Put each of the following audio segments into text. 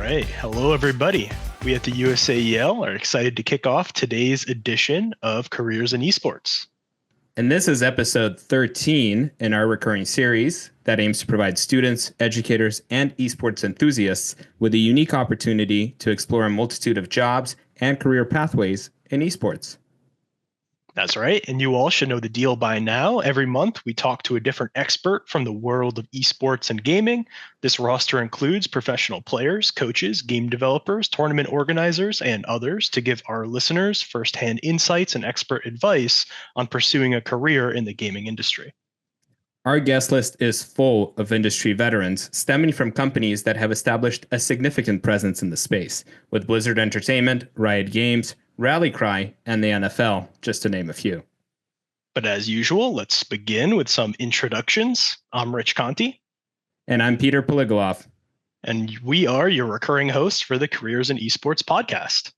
right. Hello, everybody. We at the USAEL are excited to kick off today's edition of Careers in Esports. And this is episode 13 in our recurring series that aims to provide students, educators, and esports enthusiasts with a unique opportunity to explore a multitude of jobs and career pathways in esports. That's right. And you all should know the deal by now. Every month, we talk to a different expert from the world of esports and gaming. This roster includes professional players, coaches, game developers, tournament organizers, and others to give our listeners firsthand insights and expert advice on pursuing a career in the gaming industry. Our guest list is full of industry veterans stemming from companies that have established a significant presence in the space, with Blizzard Entertainment, Riot Games, Rallycry, and the NFL, just to name a few. But as usual, let's begin with some introductions. I'm Rich Conti. And I'm Peter Poligolov. And we are your recurring hosts for the Careers in Esports podcast.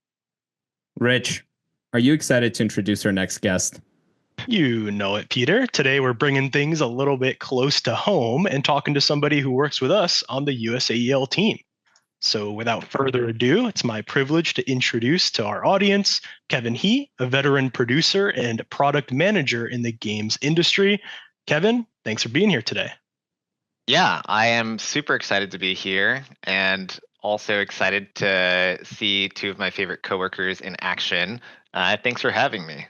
Rich, are you excited to introduce our next guest? You know it, Peter. Today we're bringing things a little bit close to home and talking to somebody who works with us on the USAEL team. So without further ado, it's my privilege to introduce to our audience Kevin He, a veteran producer and product manager in the games industry. Kevin, thanks for being here today. Yeah, I am super excited to be here and also excited to see two of my favorite coworkers in action. Thanks for having me.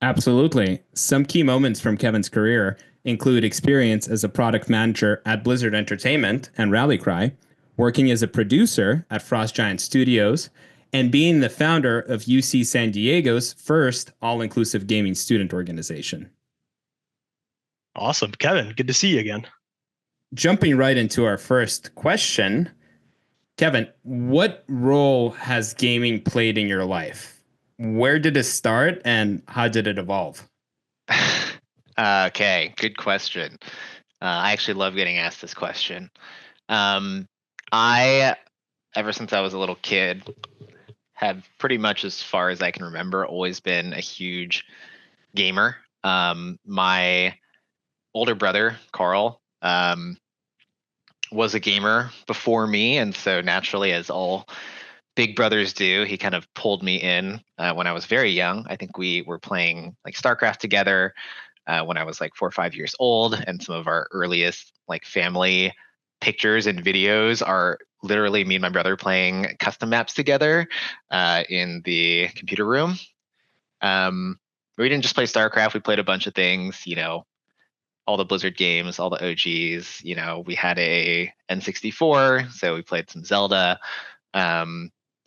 Absolutely. Some key moments from Kevin's career include experience as a product manager at Blizzard Entertainment and Rallycry, working as a producer at Frost Giant Studios, and being the founder of UC San Diego's first all-inclusive gaming student organization. Awesome. Kevin, good to see you again. Jumping right into our first question, Kevin, what role has gaming played in your life? Where did it start and how did it evolve? Okay, good question. I actually love getting asked this question. I, ever since I was a little kid, have pretty much as far as I can remember always been a huge gamer. My older brother, Carl, was a gamer before me, and so naturally, as all big brothers do, he kind of pulled me in when I was very young. I think we were playing like StarCraft together when I was like 4 or 5 years old, and some of our earliest like family pictures and videos are literally me and my brother playing custom maps together in the computer room. We didn't just play StarCraft; we played a bunch of things, all the Blizzard games, all the OGs. We had a N64, so we played some Zelda.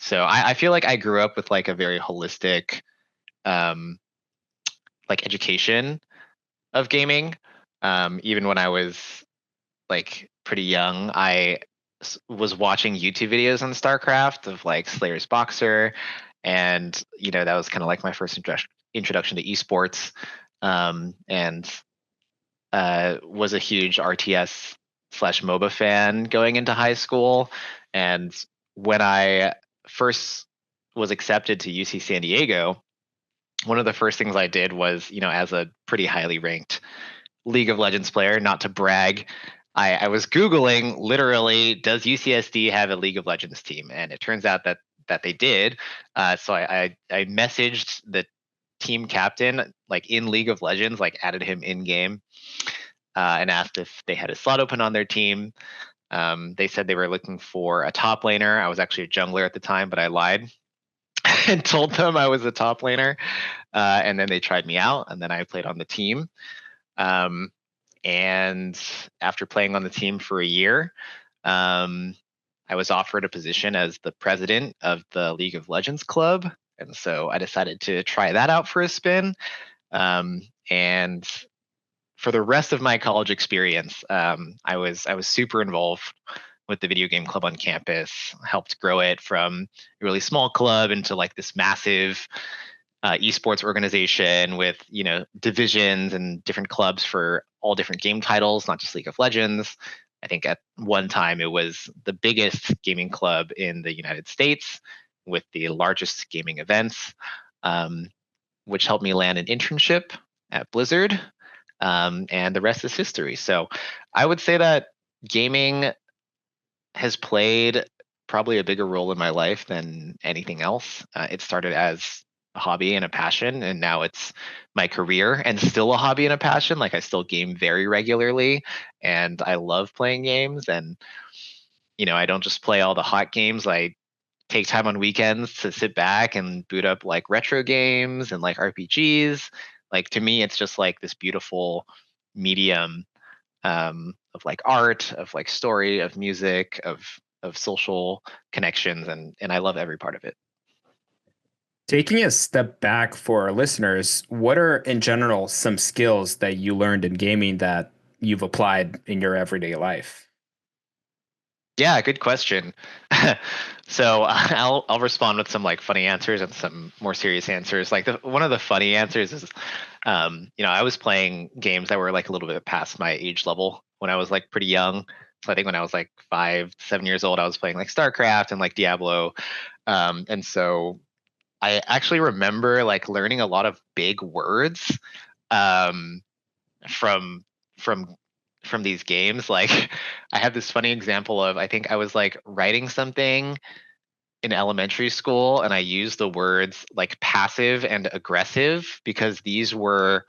So I feel like I grew up with like a very holistic, like education of gaming. Even when I was like pretty young, I was watching YouTube videos on StarCraft of like Slayer's Boxer, and that was kind of like my first introduction to esports. And was a huge RTS/MOBA fan going into high school. And when I first was accepted to UC San Diego, one of the first things I did was, as a pretty highly ranked League of Legends player, not to brag, I was Googling literally, does UCSD have a League of Legends team? And it turns out that they did. So I messaged the team captain, like in League of Legends, like added him in game, and asked if they had a slot open on their team. They said they were looking for a top laner. I was actually a jungler at the time, but I lied and told them I was a top laner. And then they tried me out, and then I played on the team. And after playing on the team for a year, I was offered a position as the president of the League of Legends club. And so I decided to try that out for a spin. And for the rest of my college experience, I was super involved with the video game club on campus, helped grow it from a really small club into like this massive esports organization with divisions and different clubs for all different game titles, not just League of Legends. I think at one time it was the biggest gaming club in the United States with the largest gaming events, which helped me land an internship at Blizzard, and the rest is history. So I would say that gaming has played probably a bigger role in my life than anything else. It started as a hobby and a passion, and now it's my career and still a hobby and a passion. Like I still game very regularly, and I love playing games. And I don't just play all the hot games. I take time on weekends to sit back and boot up like retro games and like RPGs. Like to me, it's just like this beautiful medium of like art, of like story, of music, of social connections, and I love every part of it. Taking a step back for our listeners, what are in general some skills that you learned in gaming that you've applied in your everyday life? Yeah, good question. So I'll respond with some like funny answers and some more serious answers. Like one of the funny answers is, I was playing games that were like a little bit past my age level when I was like pretty young. So I think when I was like 5, 7 years old, I was playing like StarCraft and like Diablo. And so I actually remember like learning a lot of big words um, from from from these games. Like I have this funny example of I think I was like writing something in elementary school and I used the words like passive and aggressive because these were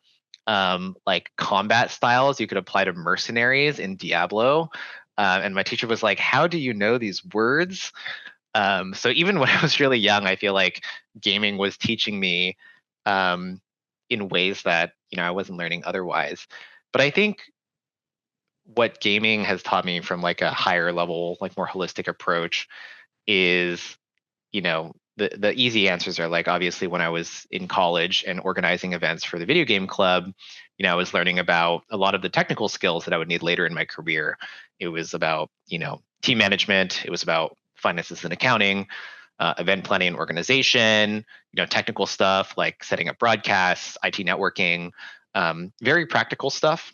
like combat styles you could apply to mercenaries in Diablo. And my teacher was like, "How do you know these words?" So even when I was really young, I feel like gaming was teaching me um, in ways that I wasn't learning otherwise. But I think what gaming has taught me from like a higher level, like more holistic approach is, the easy answers are like obviously when I was in college and organizing events for the video game club, I was learning about a lot of the technical skills that I would need later in my career. It was about, team management, it was about finances and accounting, event planning and organization, technical stuff like setting up broadcasts, IT networking, very practical stuff.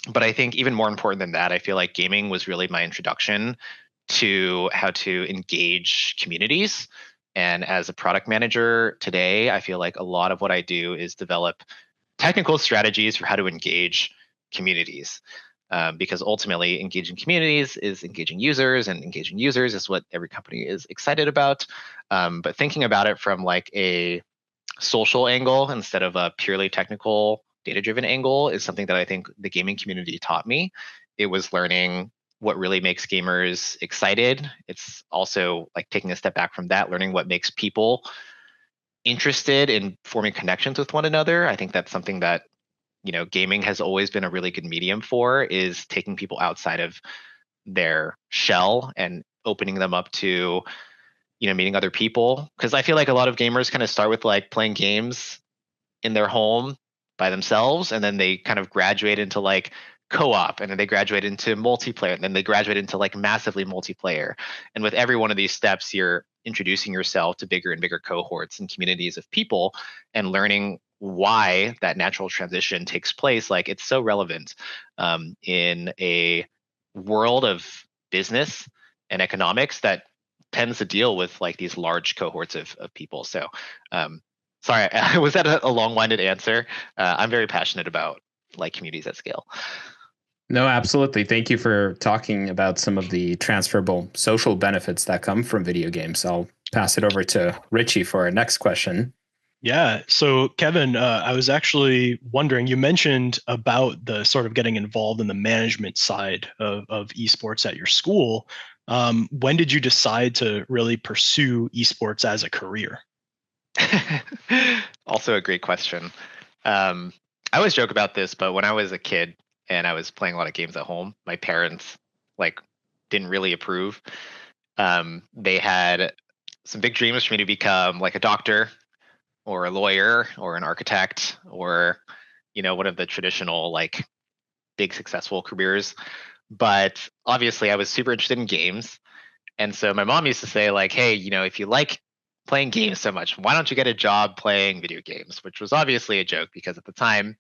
But I think even more important than that, I feel like gaming was really my introduction to how to engage communities. And as a product manager today, I feel like a lot of what I do is develop technical strategies for how to engage communities. Because ultimately, engaging communities is engaging users, and engaging users is what every company is excited about. But thinking about it from like a social angle instead of a purely technical data driven angle is something that I think the gaming community taught me. It was learning what really makes gamers excited. It's also like taking a step back from that, learning what makes people interested in forming connections with one another. I think that's something that gaming has always been a really good medium for, is taking people outside of their shell and opening them up to meeting other people. Because I feel like a lot of gamers kind of start with like playing games in their home by themselves, and then they kind of graduate into like co-op, and then they graduate into multiplayer, and then they graduate into like massively multiplayer. And with every one of these steps, you're introducing yourself to bigger and bigger cohorts and communities of people and learning why that natural transition takes place. Like it's so relevant in a world of business and economics that tends to deal with like these large cohorts of people. So sorry, was that a long-winded answer? I'm very passionate about like communities at scale. No, absolutely. Thank you for talking about some of the transferable social benefits that come from video games. I'll pass it over to Richie for our next question. Yeah. So, Kevin, I was actually wondering, you mentioned about the sort of getting involved in the management side of esports at your school. When did you decide to really pursue esports as a career? Also a great question. I always joke about this, but when I was a kid and I was playing a lot of games at home, my parents like didn't really approve. They had some big dreams for me to become like a doctor or a lawyer or an architect or one of the traditional like big successful careers. But obviously I was super interested in games. And so my mom used to say like, "Hey, if you like playing games so much, why don't you get a job playing video games?" Which was obviously a joke because at the time,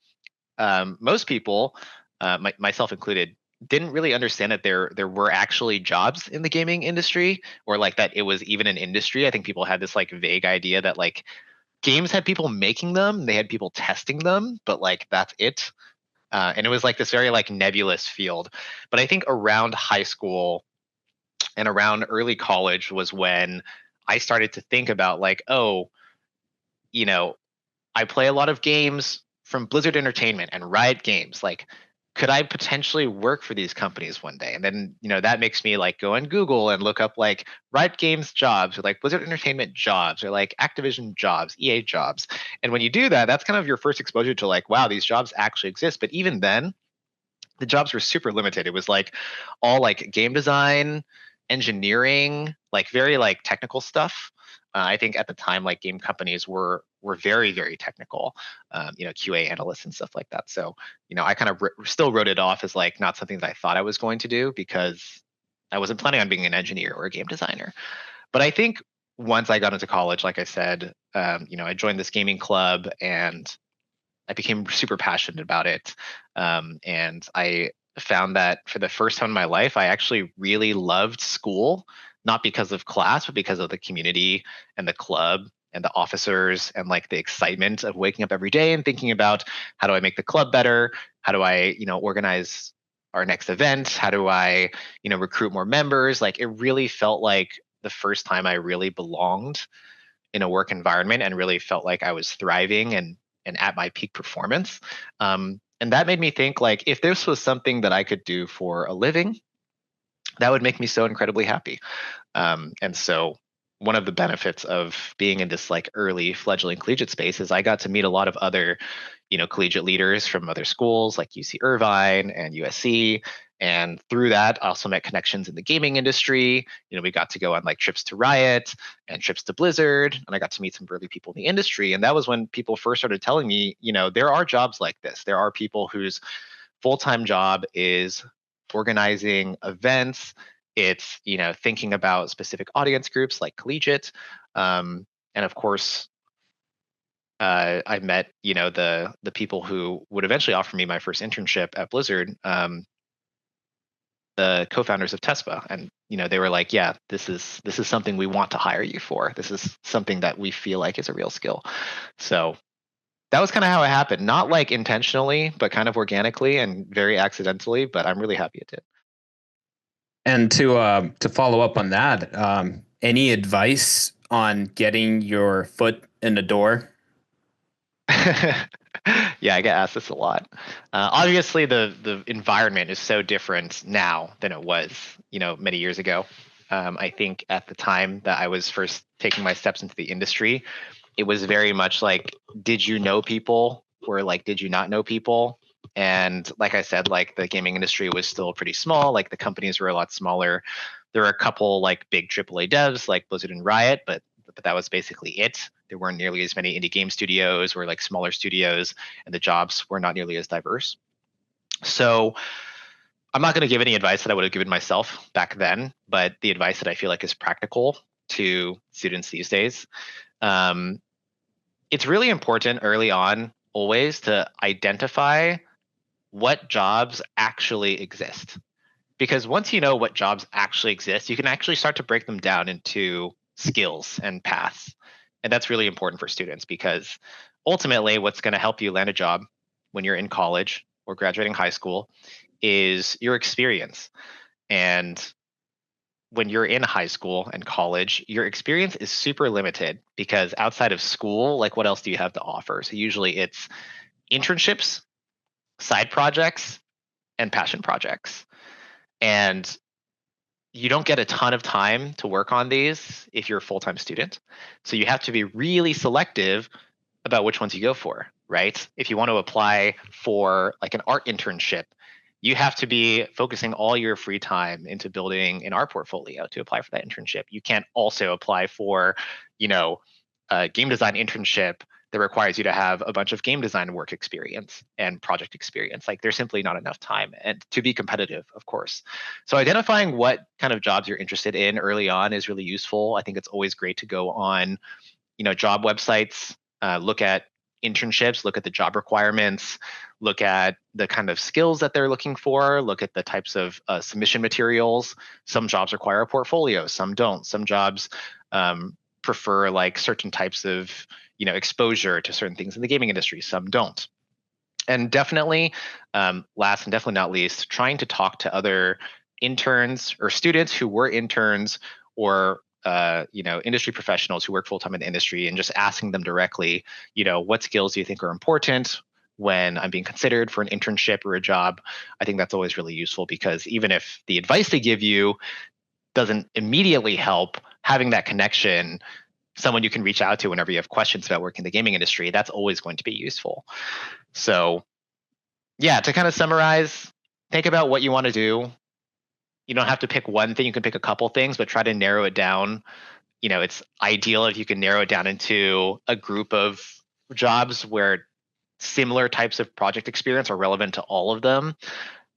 most people, myself included, didn't really understand that there were actually jobs in the gaming industry, or like that it was even an industry. I think people had this like vague idea that like games had people making them, they had people testing them, but like that's it. And it was like this very like nebulous field. But I think around high school And around early college was when I started to think about like, oh, you know, I play a lot of games from Blizzard Entertainment and Riot Games. Like, could I potentially work for these companies one day? And then, that makes me like go on Google and look up like Riot Games jobs or like Blizzard Entertainment jobs or like Activision jobs, EA jobs. And when you do that, that's kind of your first exposure to like, wow, these jobs actually exist. But even then, the jobs were super limited. It was like all like game design, engineering, like very like technical stuff. I think at the time, like game companies were very very technical, QA analysts and stuff like that. So I kind of still wrote it off as like not something that I thought I was going to do because I wasn't planning on being an engineer or a game designer. But I think once I got into college, like I said, I joined this gaming club and I became super passionate about it. And I found that for the first time in my life, I actually really loved school, not because of class, but because of the community and the club and the officers and like the excitement of waking up every day and thinking about how do I make the club better? How do I, organize our next event? How do I, recruit more members? Like it really felt like the first time I really belonged in a work environment and really felt like I was thriving and at my peak performance. And that made me think like if this was something that I could do for a living, that would make me so incredibly happy. And so one of the benefits of being in this like early fledgling collegiate space is I got to meet a lot of other, collegiate leaders from other schools like UC Irvine and USC. And through that, I also met connections in the gaming industry. We got to go on like trips to Riot and trips to Blizzard, and I got to meet some early people in the industry. And that was when people first started telling me, there are jobs like this. There are people whose full-time job is organizing events. It's thinking about specific audience groups like collegiate, and of course, I met the people who would eventually offer me my first internship at Blizzard, the co-founders of Tespa, and they were like, yeah, this is something we want to hire you for. This is something that we feel like is a real skill. So that was kind of how it happened, not like intentionally, but kind of organically and very accidentally. But I'm really happy it did. And to follow up on that, any advice on getting your foot in the door? Yeah, I get asked this a lot. Obviously, the environment is so different now than it was, many years ago. I think at the time that I was first taking my steps into the industry, it was very much like, did you know people, or like, did you not know people? And like I said, like the gaming industry was still pretty small. Like the companies were a lot smaller. There were a couple like big AAA devs like Blizzard and Riot, but that was basically it. There weren't nearly as many indie game studios or like smaller studios, and the jobs were not nearly as diverse. So I'm not going to give any advice that I would have given myself back then, but the advice that I feel like is practical to students these days. It's really important early on always to identify what jobs actually exist. Because once you know what jobs actually exist, you can actually start to break them down into skills and paths. And that's really important for students because ultimately, what's going to help you land a job when you're in college or graduating high school is your experience. And when you're in high school and college, your experience is super limited because outside of school, like what else do you have to offer? So usually it's internships, side projects, and passion projects. And you don't get a ton of time to work on these if you're a full-time student. So you have to be really selective about which ones you go for, right? If you want to apply for like an art internship, you have to be focusing all your free time into building an art portfolio to apply for that internship. You can't also apply for, a game design internship that requires you to have a bunch of game design work experience and project experience. Like there's simply not enough time and to be competitive, of course. So identifying what kind of jobs you're interested in early on is really useful. I think it's always great to go on, job websites, look at internships, look at the job requirements, look at the kind of skills that they're looking for, look at the types of submission materials. Some jobs require a portfolio, some don't. Some jobs prefer like certain types of exposure to certain things in the gaming industry, some don't. And definitely, last and definitely not least, trying to talk to other interns or students who were interns or industry professionals who work full-time in the industry, and just asking them directly, what skills do you think are important when I'm being considered for an internship or a job. I think that's always really useful, because even if the advice they give you doesn't immediately help, having that connection, someone you can reach out to whenever you have questions about working in the gaming industry, that's always going to be useful. So yeah, to kind of summarize, think about what you want to do. You don't have to pick one thing, you can pick a couple things, but try to narrow it down. It's ideal if you can narrow it down into a group of jobs where similar types of project experience are relevant to all of them.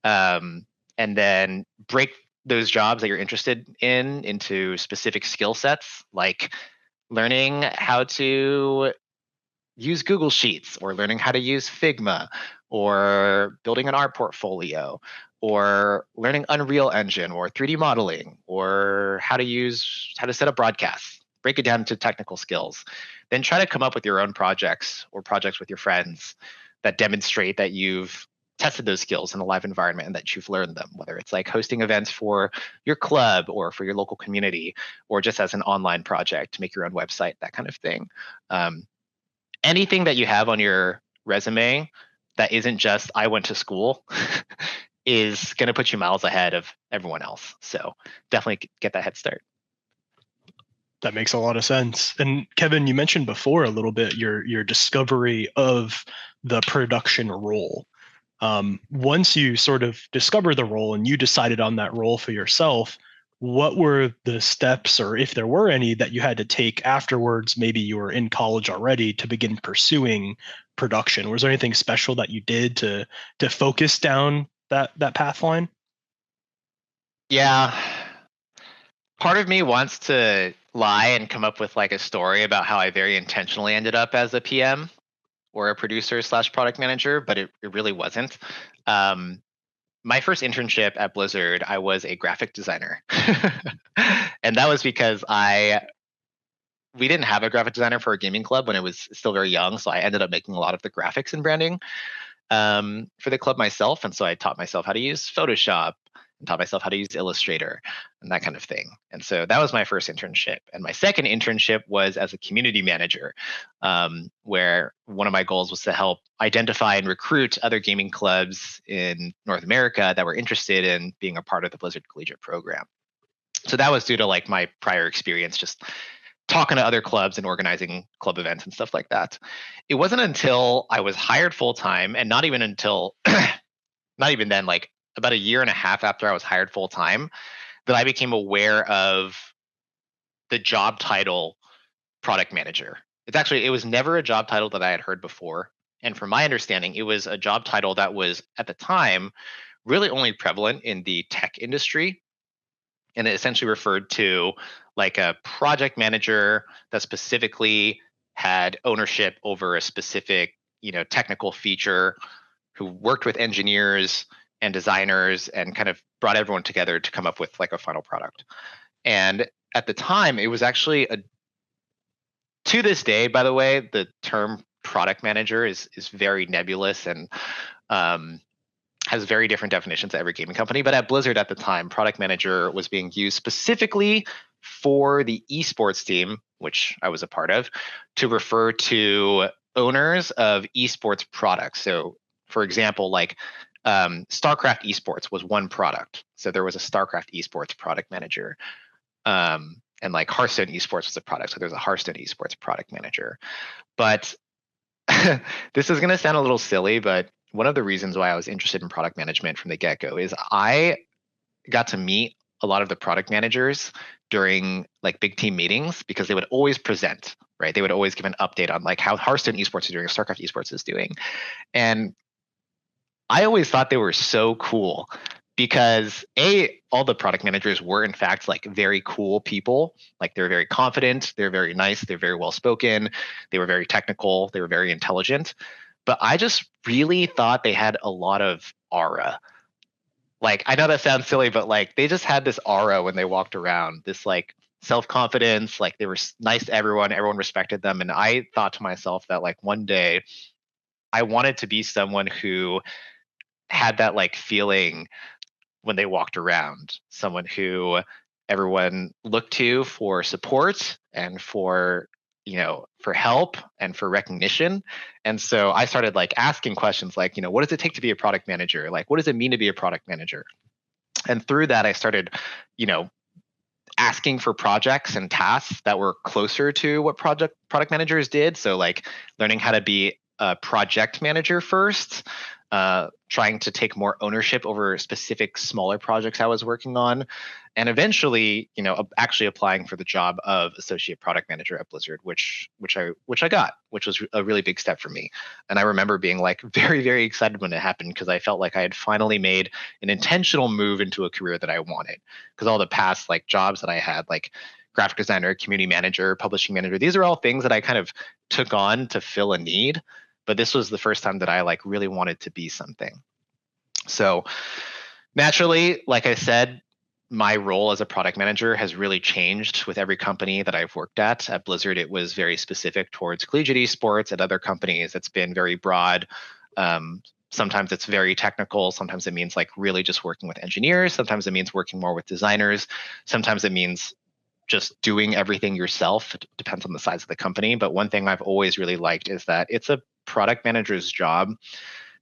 And then break those jobs that you're interested in into specific skill sets, like learning how to use Google Sheets, or learning how to use Figma, or building an art portfolio, or learning Unreal Engine or 3D modeling, or how to set up broadcasts. Break it down into technical skills. Then try to come up with your own projects or projects with your friends that demonstrate that you've tested those skills in a live environment and that you've learned them, whether it's like hosting events for your club or for your local community, or just as an online project to make your own website, that kind of thing. Anything that you have on your resume that isn't just I went to school is going to put you miles ahead of everyone else. So definitely get that head start. That makes a lot of sense. And Kevin, you mentioned before a little bit your discovery of the production role. Once you sort of discovered the role and you decided on that role for yourself, what were the steps, or if there were any, that you had to take afterwards? Maybe you were in college already to begin pursuing production. Was there anything special that you did to focus down that path line? Yeah. Part of me wants to lie and come up with like a story about how I very intentionally ended up as a PM or a producer / product manager, but it really wasn't. My first internship at Blizzard, I was a graphic designer. And that was because we didn't have a graphic designer for a gaming club when it was still very young. So I ended up making a lot of the graphics and branding for the club myself. And so I taught myself how to use Photoshop and taught myself how to use Illustrator and that kind of thing. And so that was my first internship. And my second internship was as a community manager, where one of my goals was to help identify and recruit other gaming clubs in North America that were interested in being a part of the Blizzard Collegiate program. So that was due to like my prior experience just talking to other clubs and organizing club events and stuff like that. It wasn't until I was hired full time, and not even until, not even then, like about a year and a half after I was hired full time, that I became aware of the job title product manager. It was never a job title that I had heard before. And from my understanding, it was a job title that was at the time really only prevalent in the tech industry. And it essentially referred to like a project manager that specifically had ownership over a specific, technical feature, who worked with engineers and designers and kind of brought everyone together to come up with like a final product. And at the time, it was actually to this day, by the way, the term product manager is very nebulous and has very different definitions at every gaming company. But at Blizzard at the time, product manager was being used specifically for the esports team, which I was a part of, to refer to owners of esports products. So, for example, like StarCraft Esports was one product. So there was a StarCraft Esports product manager. And like Hearthstone Esports was a product. So there's a Hearthstone Esports product manager. But this is going to sound a little silly, but one of the reasons why I was interested in product management from the get-go is I got to meet a lot of the product managers during like big team meetings, because they would always present, right? They would always give an update on like how Hearthstone Esports is doing or StarCraft Esports is doing. And I always thought they were so cool because all the product managers were in fact like very cool people. Like they're very confident, they're very nice, they're very well spoken, they were very technical, they were very intelligent. But I just really thought they had a lot of aura. Like, I know that sounds silly, but like they just had this aura when they walked around, this like self-confidence, like they were nice to everyone respected them. And I thought to myself that like one day I wanted to be someone who had that like feeling when they walked around, someone who everyone looked to for support and for for help and for recognition. And so I started like asking questions like, what does it take to be a product manager? Like, what does it mean to be a product manager? And through that, I started, asking for projects and tasks that were closer to what product managers did. So like learning how to be a project manager first, trying to take more ownership over specific smaller projects I was working on, and eventually, actually applying for the job of associate product manager at Blizzard, which I got, which was a really big step for me. And I remember being like very, very excited when it happened because I felt like I had finally made an intentional move into a career that I wanted. Because all the past like jobs that I had, like graphic designer, community manager, publishing manager, these are all things that I kind of took on to fill a need. But this was the first time that I like really wanted to be something. So naturally, like I said, my role as a product manager has really changed with every company that I've worked at. At Blizzard, it was very specific towards collegiate esports. At other companies, it's been very broad. Sometimes it's very technical. Sometimes it means like really just working with engineers. Sometimes it means working more with designers. Sometimes it means just doing everything yourself. It depends on the size of the company. But one thing I've always really liked is that it's a product manager's job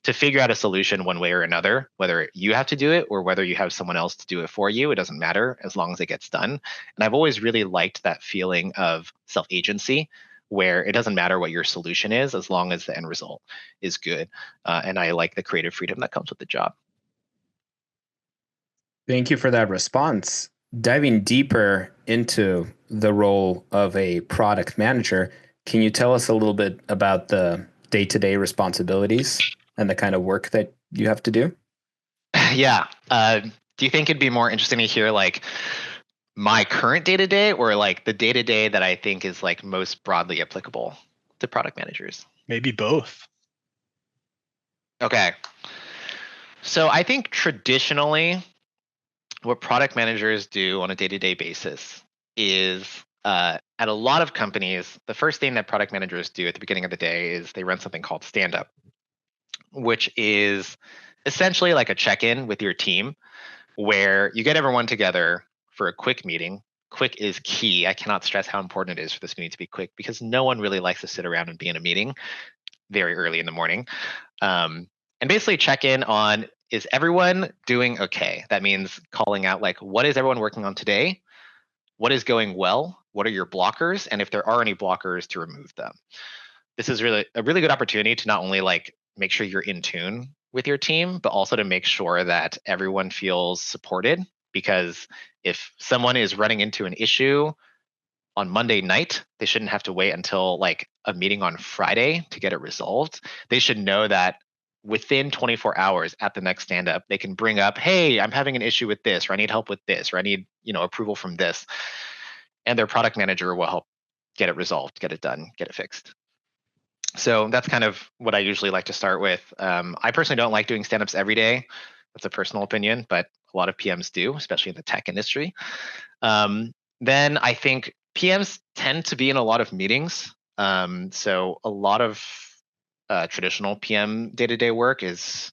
to figure out a solution one way or another, whether you have to do it or whether you have someone else to do it for you. It doesn't matter as long as it gets done. And I've always really liked that feeling of self-agency where it doesn't matter what your solution is as long as the end result is good. And I like the creative freedom that comes with the job. Thank you for that response. Diving deeper into the role of a product manager, can you tell us a little bit about the day-to-day responsibilities and the kind of work that you have to do? Yeah. Do you think it'd be more interesting to hear like my current day-to-day or like the day-to-day that I think is like most broadly applicable to product managers? Maybe both. Okay. So I think traditionally what product managers do on a day-to-day basis is at a lot of companies, the first thing that product managers do at the beginning of the day is they run something called stand-up, which is essentially like a check-in with your team where you get everyone together for a quick meeting. Quick is key. I cannot stress how important it is for this meeting to be quick because no one really likes to sit around and be in a meeting very early in the morning. And basically check in on, is everyone doing okay? That means calling out like, what is everyone working on today? What is going well? What are your blockers? And if there are any blockers, to remove them. This is really a really good opportunity to not only like make sure you're in tune with your team, but also to make sure that everyone feels supported. Because if someone is running into an issue on Monday night, they shouldn't have to wait until like a meeting on Friday to get it resolved. They should know that within 24 hours at the next stand up, they can bring up, hey, I'm having an issue with this, or I need help with this, or I need, approval from this. And their product manager will help get it resolved, get it done, get it fixed. So that's kind of what I usually like to start with. I personally don't like doing stand-ups every day. That's a personal opinion, but a lot of PMs do, especially in the tech industry. Then I think PMs tend to be in a lot of meetings. So a lot of traditional PM day-to-day work is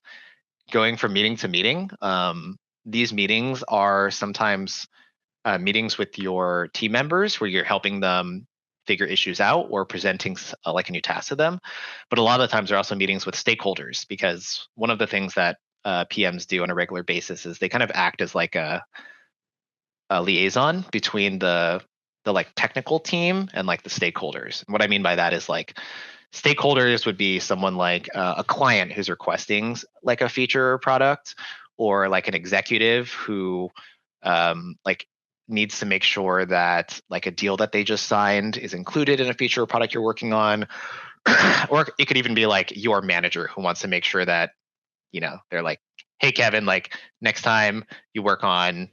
going from meeting to meeting. These meetings are sometimes meetings with your team members where you're helping them figure issues out or presenting like a new task to them. But a lot of the times they're also meetings with stakeholders because one of the things that PMs do on a regular basis is they kind of act as like a liaison between the like technical team and like the stakeholders. And what I mean by that is like stakeholders would be someone like a client who's requesting like a feature or product, or like an executive who like needs to make sure that like a deal that they just signed is included in a feature or product you're working on. Or it could even be like your manager who wants to make sure that, they're like, hey, Kevin, like next time you work on,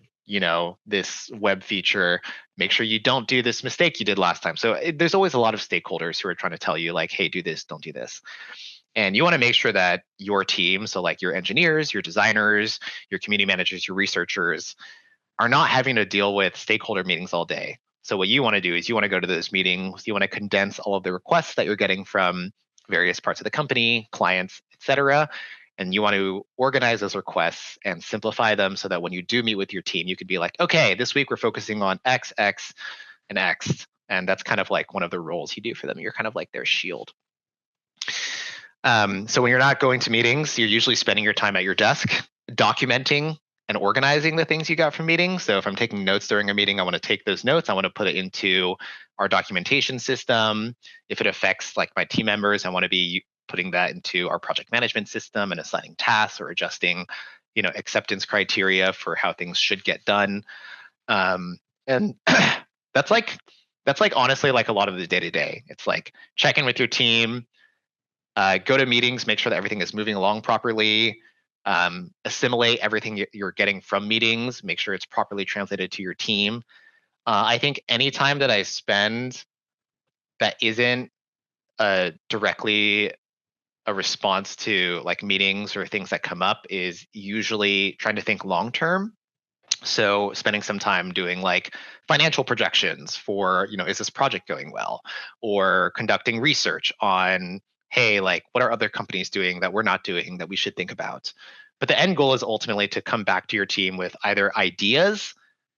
this web feature, make sure you don't do this mistake you did last time. So there's always a lot of stakeholders who are trying to tell you like, hey, do this, don't do this. And you want to make sure that your team, so like your engineers, your designers, your community managers, your researchers, are not having to deal with stakeholder meetings all day. So what you want to do is you want to go to those meetings, you want to condense all of the requests that you're getting from various parts of the company, clients, etc., And you want to organize those requests and simplify them so that when you do meet with your team, you could be like, okay, this week we're focusing on X, X, and X. And that's kind of like one of the roles you do for them. You're kind of like their shield. So when you're not going to meetings, you're usually spending your time at your desk documenting and organizing the things you got from meetings. So if I'm taking notes during a meeting, I want to take those notes. I want to put it into our documentation system. If it affects like my team members, I want to be putting that into our project management system and assigning tasks or adjusting, acceptance criteria for how things should get done. And that's like honestly like a lot of the day to day. It's like check in with your team, go to meetings, make sure that everything is moving along properly, assimilate everything you're getting from meetings, make sure it's properly translated to your team. I think any time that I spend that isn't directly a response to like meetings or things that come up is usually trying to think long term. So spending some time doing like financial projections for, is this project going well? Or conducting research on, hey, like what are other companies doing that we're not doing that we should think about? But the end goal is ultimately to come back to your team with either ideas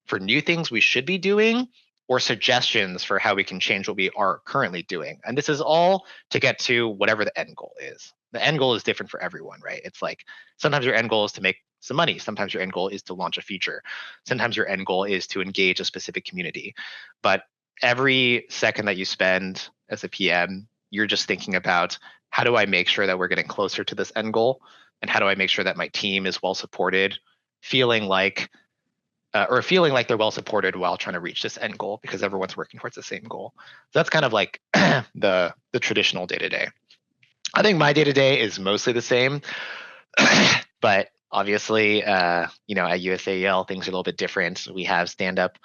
for new things we should be doing or suggestions for how we can change what we are currently doing. And this is all to get to whatever the end goal is. The end goal is different for everyone, right? It's like sometimes your end goal is to make some money. Sometimes your end goal is to launch a feature. Sometimes your end goal is to engage a specific community. But every second that you spend as a PM, you're just thinking about how do I make sure that we're getting closer to this end goal? And how do I make sure that my team is well supported, feeling like they're well supported while trying to reach this end goal because everyone's working towards the same goal. So that's kind of like the traditional day to day. I think my day to day is mostly the same, but obviously, at USAEL things are a little bit different. We have stand up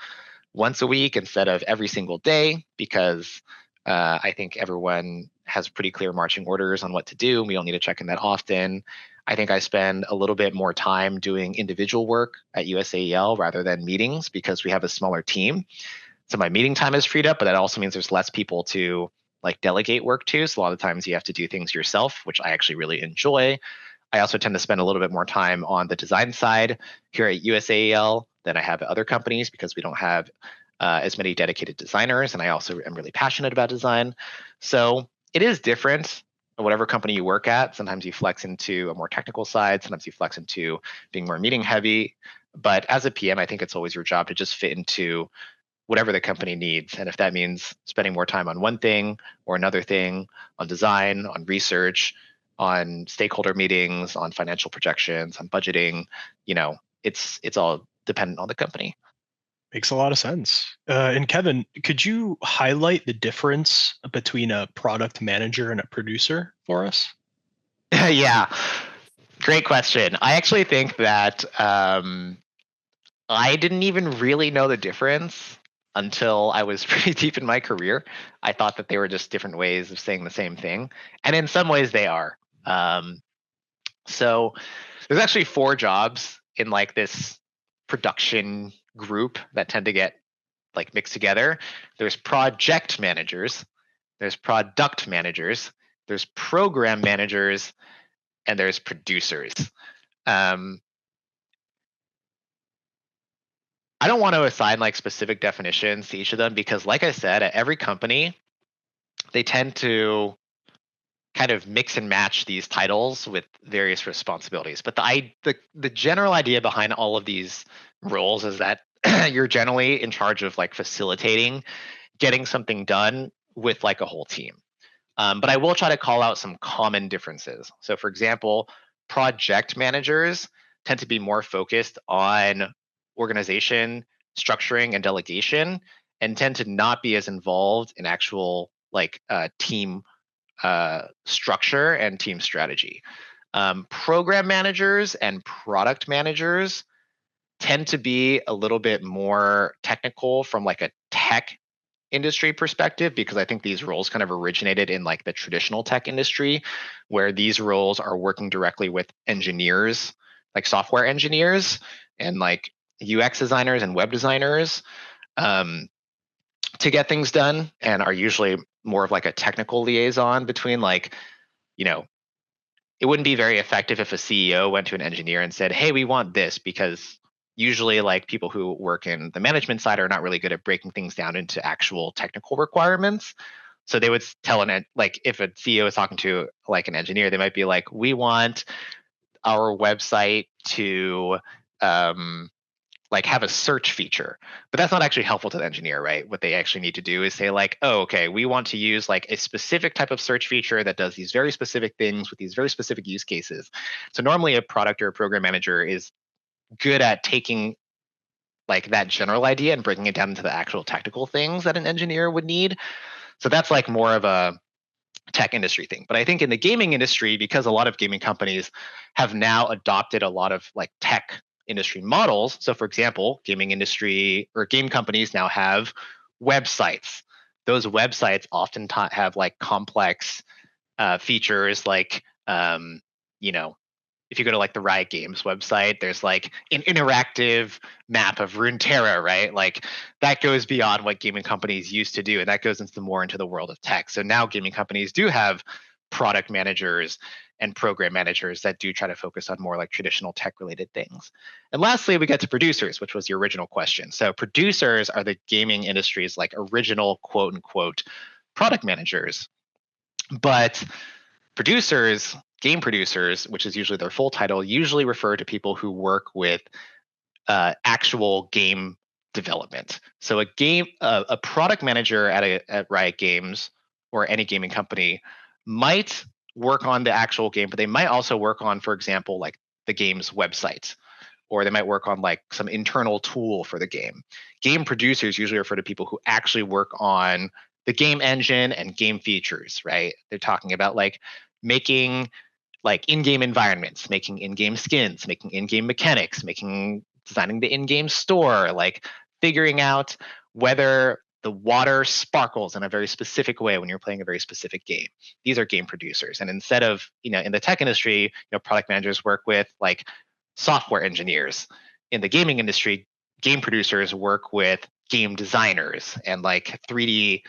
once a week instead of every single day because I think everyone has pretty clear marching orders on what to do. And we don't need to check in that often. I think I spend a little bit more time doing individual work at USAEL rather than meetings because we have a smaller team. So my meeting time is freed up, but that also means there's less people to like delegate work to. So a lot of times you have to do things yourself, which I actually really enjoy. I also tend to spend a little bit more time on the design side here at USAEL than I have at other companies because we don't have as many dedicated designers. And I also am really passionate about design. So it is different. Whatever company you work at, sometimes you flex into a more technical side, sometimes you flex into being more meeting heavy. But as a PM, I think it's always your job to just fit into whatever the company needs. And if that means spending more time on one thing or another thing, on design, on research, on stakeholder meetings, on financial projections, on budgeting, it's all dependent on the company. Makes a lot of sense. And Kevin, could you highlight the difference between a product manager and a producer for us? Yeah, great question. I actually think that I didn't even really know the difference until I was pretty deep in my career. I thought that they were just different ways of saying the same thing. And in some ways they are. So there's actually 4 jobs in like this production group that tend to get like mixed together. There's project managers, there's product managers, there's program managers, and there's producers. I don't want to assign like specific definitions to each of them because, like I said, at every company, they tend to kind of mix and match these titles with various responsibilities. But the general idea behind all of these roles is that you're generally in charge of like facilitating getting something done with like a whole team. But I will try to call out some common differences. So, for example, project managers tend to be more focused on organization, structuring, and delegation, and tend to not be as involved in actual like team structure and team strategy. Program managers and product managers tend to be a little bit more technical from like a tech industry perspective because I think these roles kind of originated in like the traditional tech industry where these roles are working directly with engineers, like software engineers and like UX designers and web designers to get things done and are usually more of like a technical liaison between like, it wouldn't be very effective if a CEO went to an engineer and said, hey, we want this, because usually like people who work in the management side are not really good at breaking things down into actual technical requirements. So they would tell like if a CEO is talking to like an engineer, they might be like, we want our website to like have a search feature, but that's not actually helpful to the engineer, right? What they actually need to do is say like, oh, okay, we want to use like a specific type of search feature that does these very specific things with these very specific use cases. So normally a product or a program manager is good at taking like that general idea and breaking it down into the actual technical things that an engineer would need. So that's like more of a tech industry thing. But I think in the gaming industry, because a lot of gaming companies have now adopted a lot of like tech industry models. So for example, gaming industry or game companies now have websites. Those websites often have like complex features like you know, if you go to like the Riot Games website, there's like an interactive map of Runeterra, right? Like that goes beyond what gaming companies used to do, and that goes more into the world of tech. So now gaming companies do have product managers and program managers that do try to focus on more like traditional tech related things. And lastly, we get to producers, which was your original question. So producers are the gaming industry's like original quote unquote product managers. But producers, game producers, which is usually their full title, usually refer to people who work with actual game development. So a product manager at Riot Games or any gaming company might work on the actual game, but they might also work on, for example, like the game's website, or they might work on like some internal tool for the game. Game producers usually refer to people who actually work on the game engine and game features, right? They're talking about like making like in-game environments, making in-game skins, making in-game mechanics, designing the in-game store, like figuring out whether the water sparkles in a very specific way when you're playing a very specific game. These are game producers. And instead of, in the tech industry, product managers work with like software engineers. In the gaming industry, game producers work with game designers and like 3D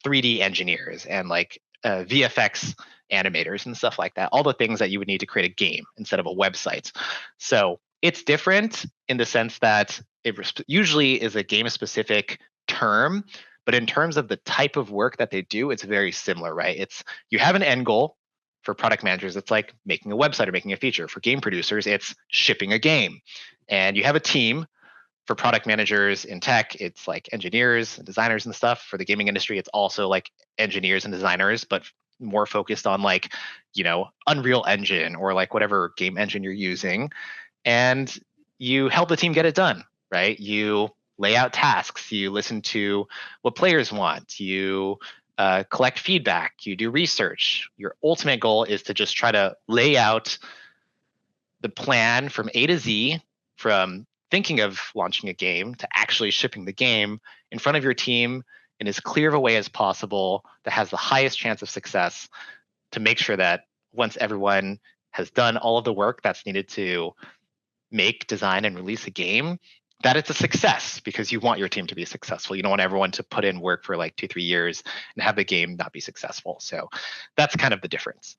engineers and like VFX animators and stuff like that. All the things that you would need to create a game instead of a website. So it's different in the sense that it usually is a game specific term, but in terms of the type of work that they do, it's very similar, right? It's you have an end goal. For product managers, it's like making a website or making a feature. For game producers, it's shipping a game. And you have a team. For product managers in tech, it's like engineers and designers and stuff. For the gaming industry, it's also like engineers and designers, but more focused on like, Unreal Engine or like whatever game engine you're using. And you help the team get it done, right? You lay out tasks, you listen to what players want, you collect feedback, you do research. Your ultimate goal is to just try to lay out the plan from A to Z, from thinking of launching a game to actually shipping the game in front of your team in as clear of a way as possible that has the highest chance of success, to make sure that once everyone has done all of the work that's needed to make, design, and release a game, that it's a success, because you want your team to be successful. You don't want everyone to put in work for like 2-3 years and have the game not be successful. So that's kind of the difference.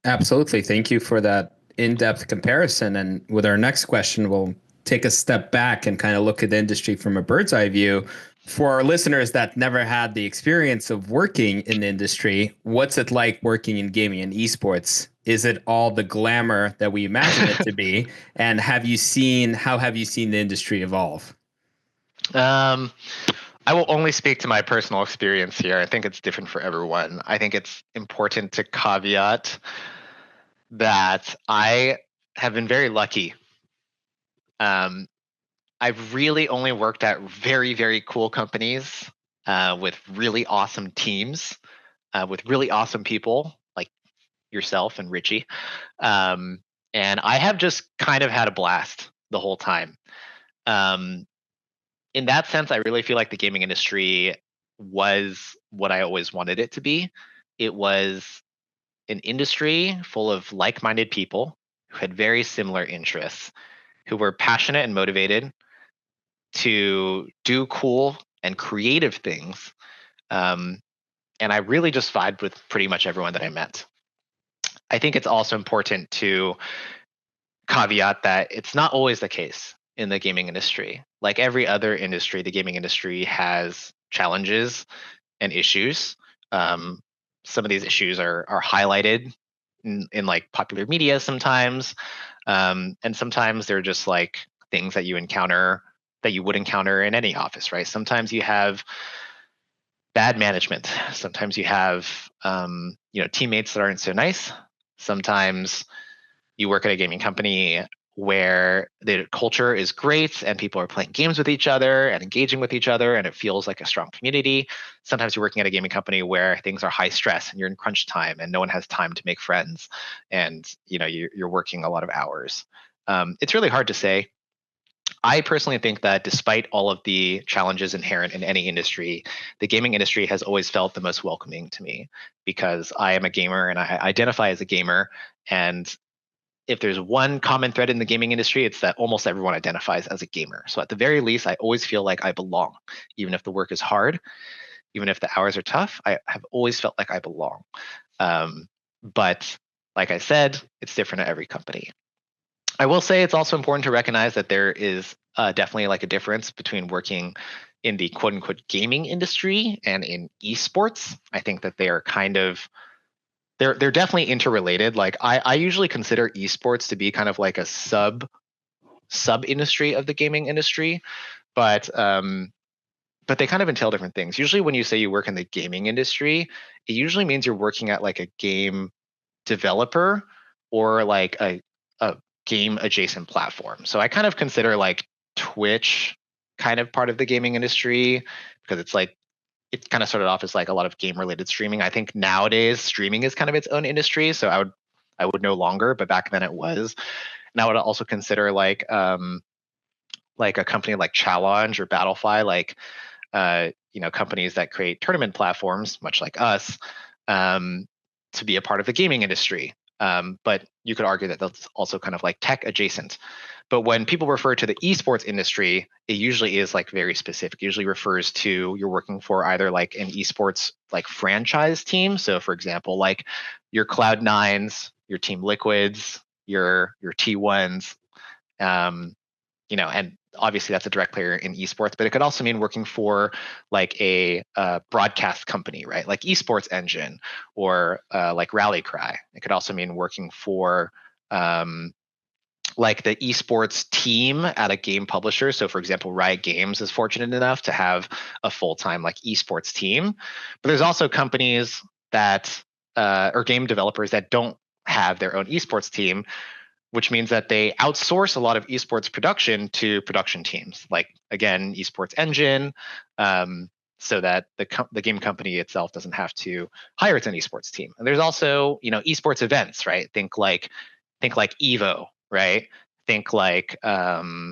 Absolutely. Thank you for that in-depth comparison. And with our next question, we'll take a step back and kind of look at the industry from a bird's eye view. For our listeners that never had the experience of working in the industry, what's it like working in gaming and esports? Is it all the glamour that we imagine it to be? And how have you seen the industry evolve? I will only speak to my personal experience here. I think it's different for everyone. I think it's important to caveat that I have been very lucky. I've really only worked at very, very cool companies with really awesome teams, with really awesome people like yourself and Richie. And I have just kind of had a blast the whole time. In that sense, I really feel like the gaming industry was what I always wanted it to be. It was an industry full of like-minded people who had very similar interests, who were passionate and motivated to do cool and creative things. And I really just vibed with pretty much everyone that I met. I think it's also important to caveat that it's not always the case in the gaming industry. Like every other industry, the gaming industry has challenges and issues. Um, some of these issues are highlighted in like popular media sometimes, and sometimes they're just like things that you encounter that you would encounter in any office, right? Sometimes you have bad management. Sometimes you have teammates that aren't so nice. Sometimes you work at a gaming company where the culture is great and people are playing games with each other and engaging with each other and it feels like a strong community. Sometimes you're working at a gaming company where things are high stress and you're in crunch time and no one has time to make friends and you're working a lot of hours. It's really hard to say. I personally think that despite all of the challenges inherent in any industry, the gaming industry has always felt the most welcoming to me because I am a gamer and I identify as a gamer. And if there's one common thread in the gaming industry, it's that almost everyone identifies as a gamer. So at the very least, I always feel like I belong, even if the work is hard, even if the hours are tough. I have always felt like I belong. But like I said, it's different at every company. I will say it's also important to recognize that there is definitely like a difference between working in the quote unquote gaming industry and in esports. I think that they are kind of they're definitely interrelated. Like I usually consider esports to be kind of like a sub industry of the gaming industry, but they kind of entail different things. Usually when you say you work in the gaming industry, it usually means you're working at like a game developer or like a game adjacent platform. So I kind of consider like Twitch kind of part of the gaming industry because it's like it kind of started off as like a lot of game related streaming. I think nowadays streaming is kind of its own industry. So I would no longer, but back then it was. And I would also consider like a company like Challenge or Battlefy, like companies that create tournament platforms, much like us, um, to be a part of the gaming industry. But you could argue that that's also kind of like tech adjacent. But when people refer to the esports industry, it usually is like very specific. It usually refers to you're working for either like an esports like franchise team. So for example, like your Cloud9s, your Team Liquids, your T1s, and obviously that's a direct player in esports, but it could also mean working for like a broadcast company, right? Like Esports Engine or like Rally Cry. It could also mean working for like the esports team at a game publisher. So for example, Riot Games is fortunate enough to have a full-time like esports team. But there's also companies that or game developers that don't have their own esports team, which means that they outsource a lot of esports production to production teams, like again, Esports Engine, so that the game company itself doesn't have to hire its own esports team. And there's also esports events, right? Think like Evo, right? Think like help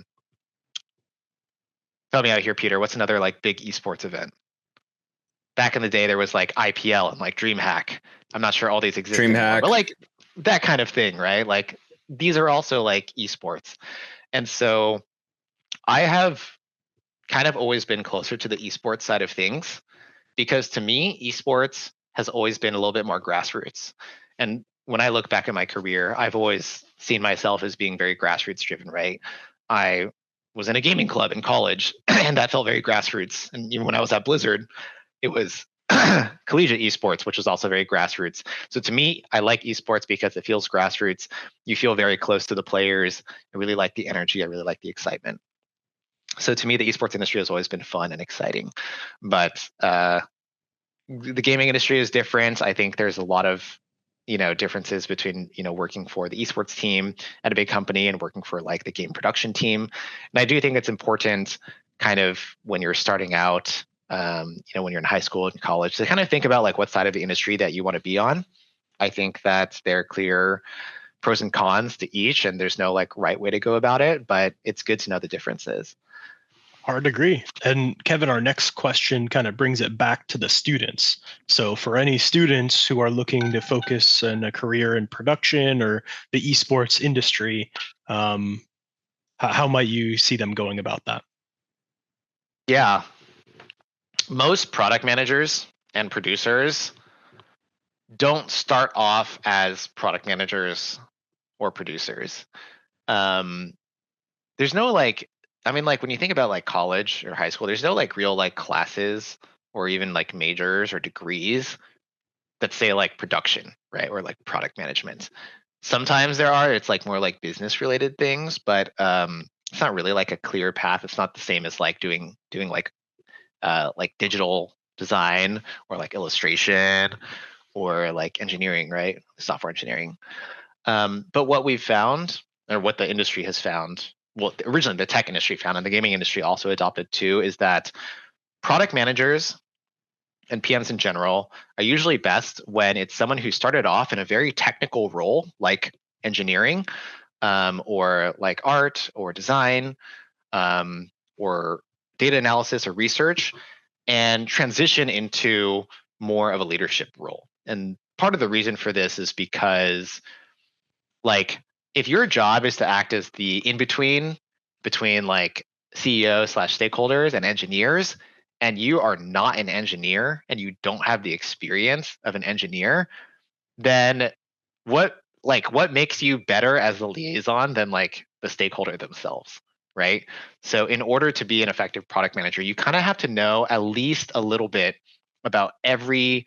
me out here, Peter. What's another like big esports event? Back in the day, there was like IPL and like DreamHack. I'm not sure all these exist anymore, but DreamHack. like that kind of thing, right? Like these are also like esports. And so I have kind of always been closer to the esports side of things because to me, esports has always been a little bit more grassroots. And when I look back at my career, I've always seen myself as being very grassroots driven, right? I was in a gaming club in college and that felt very grassroots. And even when I was at Blizzard, it was collegiate esports, which was also very grassroots. So to me, I like esports because it feels grassroots. You feel very close to the players. I really like the energy. I really like the excitement. So to me, the esports industry has always been fun and exciting. But the gaming industry is different. I think there's a lot of differences between working for the esports team at a big company and working for like the game production team. And I do think it's important, kind of when you're starting out, when you're in high school and college, to kind of think about like what side of the industry that you want to be on. I think that there are clear pros and cons to each, and there's no like right way to go about it. But it's good to know the differences. Hard to agree. And Kevin, our next question kind of brings it back to the students. So for any students who are looking to focus on a career in production or the esports industry, how might you see them going about that? Yeah, most product managers and producers don't start off as product managers or producers. There's no like, I mean, like when you think about like college or high school, there's no like real like classes or even like majors or degrees that say like production, right? Or like product management. Sometimes there are, it's like more like business related things, but it's not really like a clear path. It's not the same as like doing like digital design or like illustration or like engineering, right? Software engineering. But what we've found, or what the industry has found, well, originally the tech industry found, and the gaming industry also adopted too, is that product managers and PMs in general are usually best when it's someone who started off in a very technical role, like engineering, or like art or design, or data analysis or research, and transition into more of a leadership role. And part of the reason for this is because, like, if your job is to act as the in between like CEO slash stakeholders and engineers, and you are not an engineer and you don't have the experience of an engineer, then what makes you better as a liaison than like the stakeholder themselves, right? So in order to be an effective product manager, you kind of have to know at least a little bit about every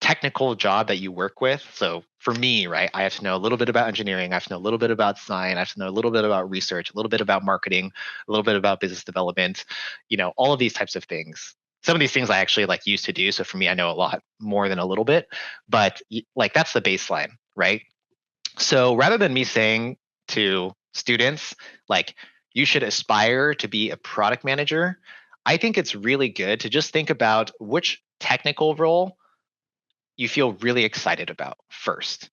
technical job that you work with. So for me, right, I have to know a little bit about engineering, I have to know a little bit about design, I have to know a little bit about research, a little bit about marketing, a little bit about business development, all of these types of things. Some of these things I actually like used to do. So for me, I know a lot more than a little bit, but like that's the baseline, right? So rather than me saying to students, like, you should aspire to be a product manager, I think it's really good to just think about which technical role you feel really excited about first.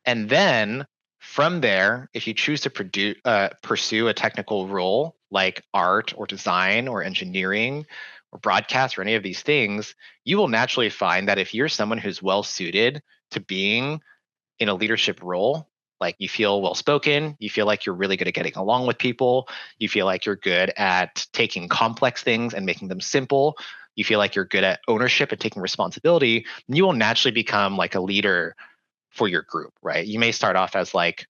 And then from there, if you choose to pursue a technical role like art or design or engineering or broadcast or any of these things, you will naturally find that if you're someone who's well suited to being in a leadership role, like you feel well spoken, you feel like you're really good at getting along with people, you feel like you're good at taking complex things and making them simple, you feel like you're good at ownership and taking responsibility, you will naturally become like a leader for your group, right? You may start off as like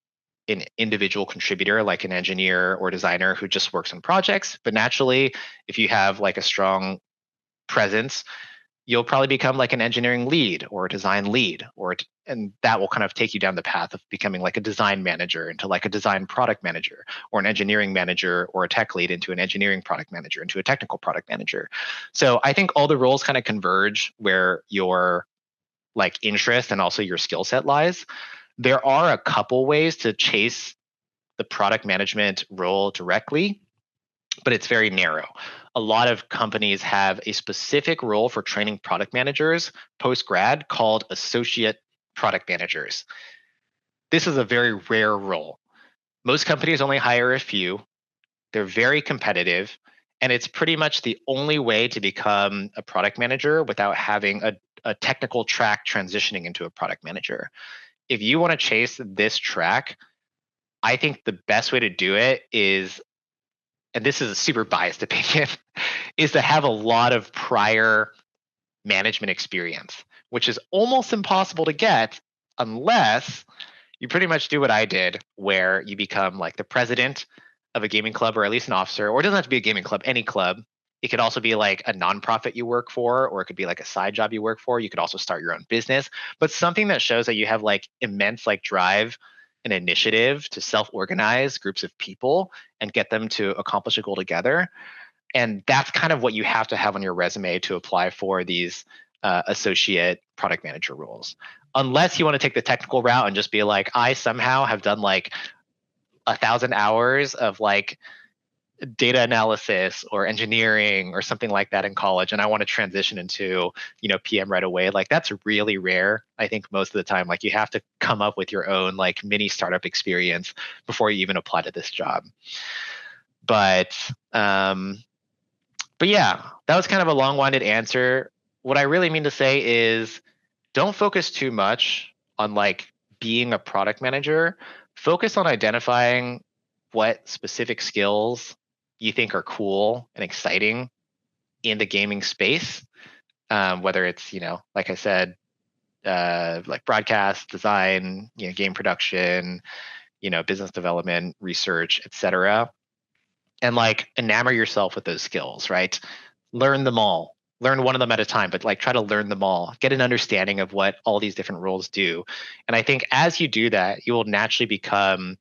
an individual contributor, like an engineer or designer who just works on projects, but naturally, if you have like a strong presence, you'll probably become like an engineering lead or a design lead, and that will kind of take you down the path of becoming like a design manager into like a design product manager, or an engineering manager or a tech lead into an engineering product manager, into a technical product manager. So I think all the roles kind of converge where your like interest and also your skill set lies. There are a couple ways to chase the product management role directly, but it's very narrow. A lot of companies have a specific role for training product managers post grad called associate product managers. This is a very rare role. Most companies only hire a few, they're very competitive, and it's pretty much the only way to become a product manager without having a technical track transitioning into a product manager. If you want to chase this track, I think the best way to do it is, and this is a super biased opinion, is to have a lot of prior management experience, which is almost impossible to get unless you pretty much do what I did, where you become like the president of a gaming club, or at least an officer, or it doesn't have to be a gaming club, any club. It could also be like a nonprofit you work for, or it could be like a side job you work for. You could also start your own business, but something that shows that you have like immense like drive and initiative to self-organize groups of people and get them to accomplish a goal together. And that's kind of what you have to have on your resume to apply for these associate product manager roles. Unless you want to take the technical route and just be like, I somehow have done like 1,000 hours of like data analysis or engineering or something like that in college, and I want to transition into PM right away. Like that's really rare. I think most of the time, like you have to come up with your own like mini startup experience before you even apply to this job. But yeah, that was kind of a long-winded answer. What I really mean to say is, don't focus too much on like being a product manager. Focus on identifying what specific skills you think are cool and exciting in the gaming space. Whether it's, like I said, like broadcast, design, game production, business development, research, etc. And like enamor yourself with those skills, right? Learn them all. Learn one of them at a time, but like try to learn them all. Get an understanding of what all these different roles do. And I think as you do that, you will naturally become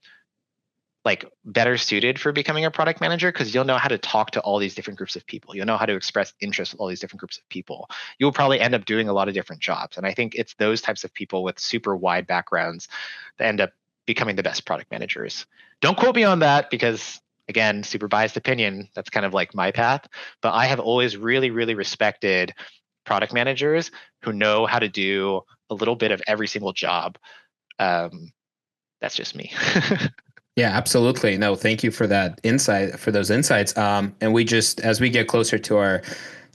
like better suited for becoming a product manager because you'll know how to talk to all these different groups of people. You'll know how to express interest with all these different groups of people. You'll probably end up doing a lot of different jobs. And I think it's those types of people with super wide backgrounds that end up becoming the best product managers. Don't quote me on that because again, super biased opinion. That's kind of like my path. But I have always really, really respected product managers who know how to do a little bit of every single job. That's just me. Yeah, absolutely. No, thank you for that insight, for those insights. And we just, as we get closer to our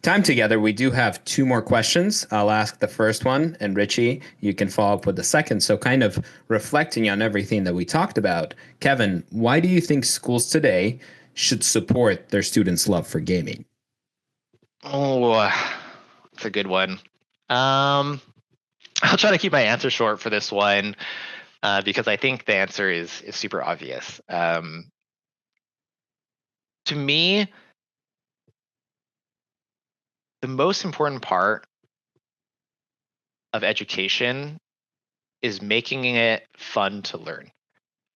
time together, we do have two more questions. I'll ask the first one, and Richie, you can follow up with the second. So, kind of reflecting on everything that we talked about, Kevin, why do you think schools today should support their students' love for gaming? Oh, it's a good one. I'll try to keep my answer short for this one because I think the answer is super obvious. To me, the most important part of education is making it fun to learn.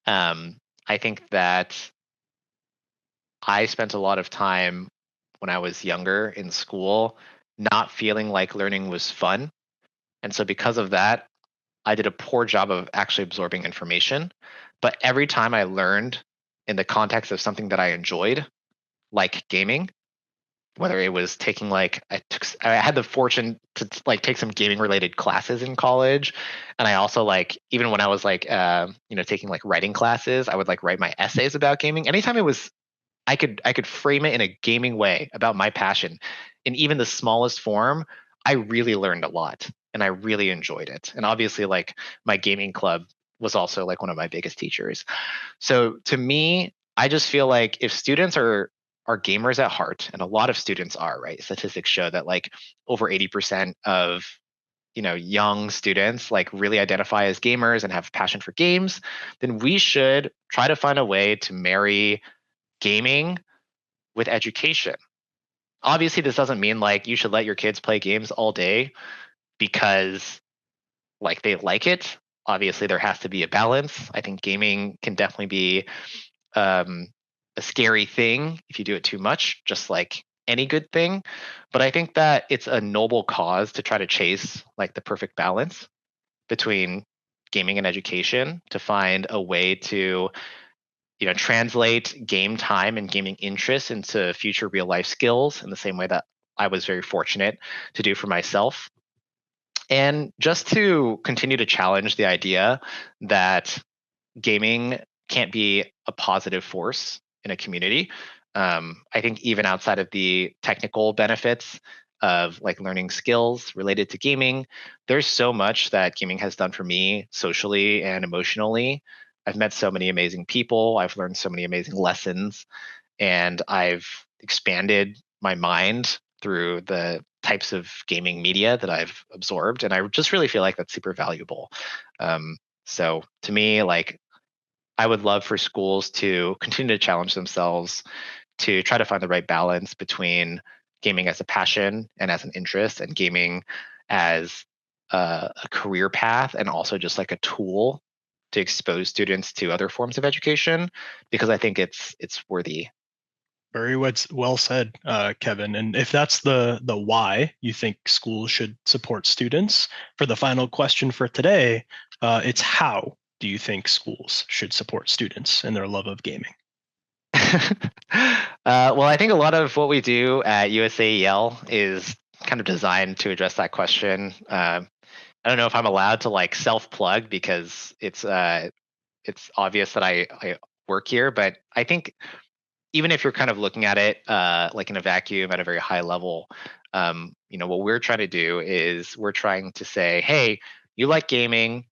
I think that I spent a lot of time when I was younger in school not feeling like learning was fun. And so, because of that, I did a poor job of actually absorbing information. But every time I learned in the context of something that I enjoyed, like gaming, whether it was taking like I had the fortune to like take some gaming related classes in college, and I also like even when I was like taking like writing classes, I would like write my essays about gaming. Anytime it was I could frame it in a gaming way about my passion in even the smallest form, I really learned a lot and I really enjoyed it. And obviously like my gaming club was also like one of my biggest teachers. So to me, I just feel like if students are gamers at heart, and a lot of students are, right? Statistics show that like over 80% of young students like really identify as gamers and have passion for games, then we should try to find a way to marry gaming with education. Obviously, this doesn't mean like you should let your kids play games all day because like they like it. Obviously, there has to be a balance. I think gaming can definitely be um, a scary thing if you do it too much, just like any good thing. But I think that it's a noble cause to try to chase like the perfect balance between gaming and education to find a way to translate game time and gaming interest into future real life skills in the same way that I was very fortunate to do for myself. And just to continue to challenge the idea that gaming can't be a positive force in a community. I think even outside of the technical benefits of like learning skills related to gaming, there's so much that gaming has done for me socially and emotionally. I've met so many amazing people. I've learned so many amazing lessons, and I've expanded my mind through the types of gaming media that I've absorbed. And I just really feel like that's super valuable. So to me, like I would love for schools to continue to challenge themselves to try to find the right balance between gaming as a passion and as an interest, and gaming as a career path, and also just like a tool to expose students to other forms of education, because I think it's worthy. Very well said, Kevin. And if that's the why you think schools should support students, for the final question for today, it's how do you think schools should support students in their love of gaming? Well, I think a lot of what we do at USAEL is kind of designed to address that question. I don't know if I'm allowed to like self plug because it's obvious that I work here, but I think even if you're kind of looking at it like in a vacuum at a very high level, what we're trying to do is we're trying to say, hey, you like gaming,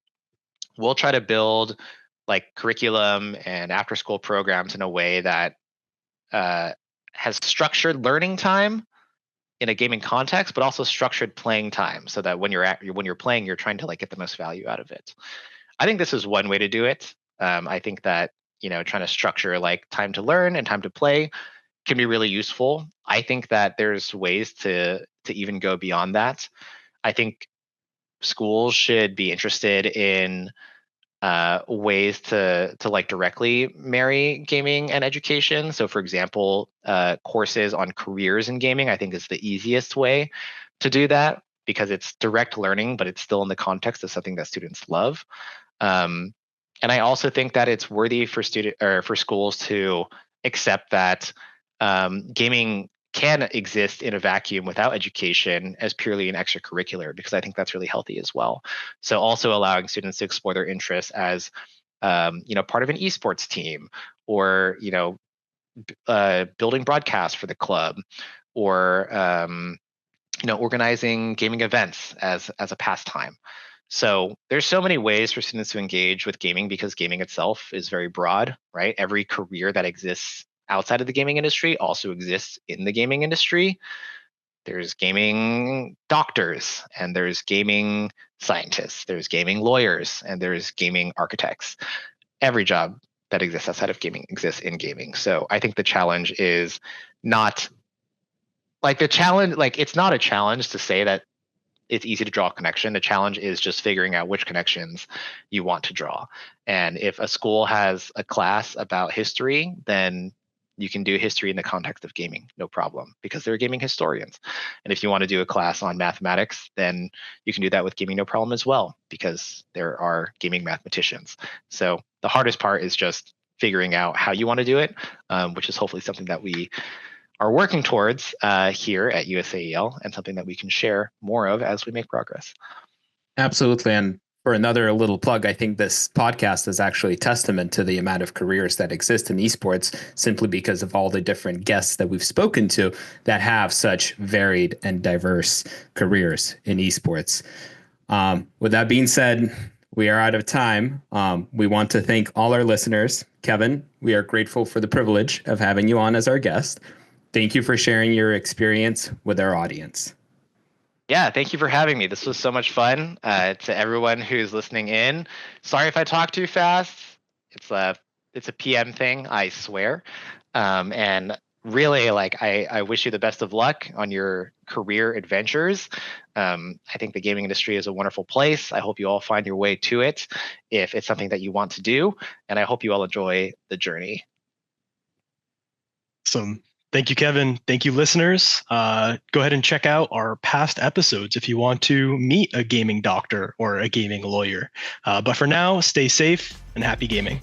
we'll try to build like curriculum and after school programs in a way that uh, has structured learning time, in a gaming context, but also structured playing time, so that when you're playing, you're trying to like get the most value out of it. I think this is one way to do it. I think that trying to structure like time to learn and time to play can be really useful. I think that there's ways to even go beyond that. I think schools should be interested in ways to like directly marry gaming and education. So, for example, courses on careers in gaming, I think is the easiest way to do that, because it's direct learning, but it's still in the context of something that students love. And I also think that it's worthy for for schools to accept that gaming can exist in a vacuum without education as purely an extracurricular, because I think that's really healthy as well. So also allowing students to explore their interests as part of an esports team, or building broadcasts for the club, or organizing gaming events as a pastime. So there's so many ways for students to engage with gaming, because gaming itself is very broad, right? Every career that exists outside of the gaming industry also exists in the gaming industry. There's gaming doctors, and there's gaming scientists, there's gaming lawyers, and there's gaming architects. Every job that exists outside of gaming exists in gaming. So I think the challenge is not it's not a challenge to say that it's easy to draw a connection. The challenge is just figuring out which connections you want to draw. And if a school has a class about history, then you can do history in the context of gaming, no problem, because they're gaming historians. And if you want to do a class on mathematics, then you can do that with gaming, no problem as well, because there are gaming mathematicians. So the hardest part is just figuring out how you want to do it, which is hopefully something that we are working towards here at USAEL, and something that we can share more of as we make progress. Absolutely. And for another little plug, I think this podcast is actually testament to the amount of careers that exist in esports, simply because of all the different guests that we've spoken to that have such varied and diverse careers in esports. With that being said, we are out of time. We want to thank all our listeners. Kevin, we are grateful for the privilege of having you on as our guest. Thank you for sharing your experience with our audience. Yeah, thank you for having me. This was so much fun. To everyone who's listening in, sorry if I talk too fast. It's a PM thing, I swear. And really, I wish you the best of luck on your career adventures. I think the gaming industry is a wonderful place. I hope you all find your way to it if it's something that you want to do, and I hope you all enjoy the journey. Awesome. Thank you, Kevin. Thank you, listeners. Go ahead and check out our past episodes if you want to meet a gaming doctor or a gaming lawyer. But for now, stay safe and happy gaming.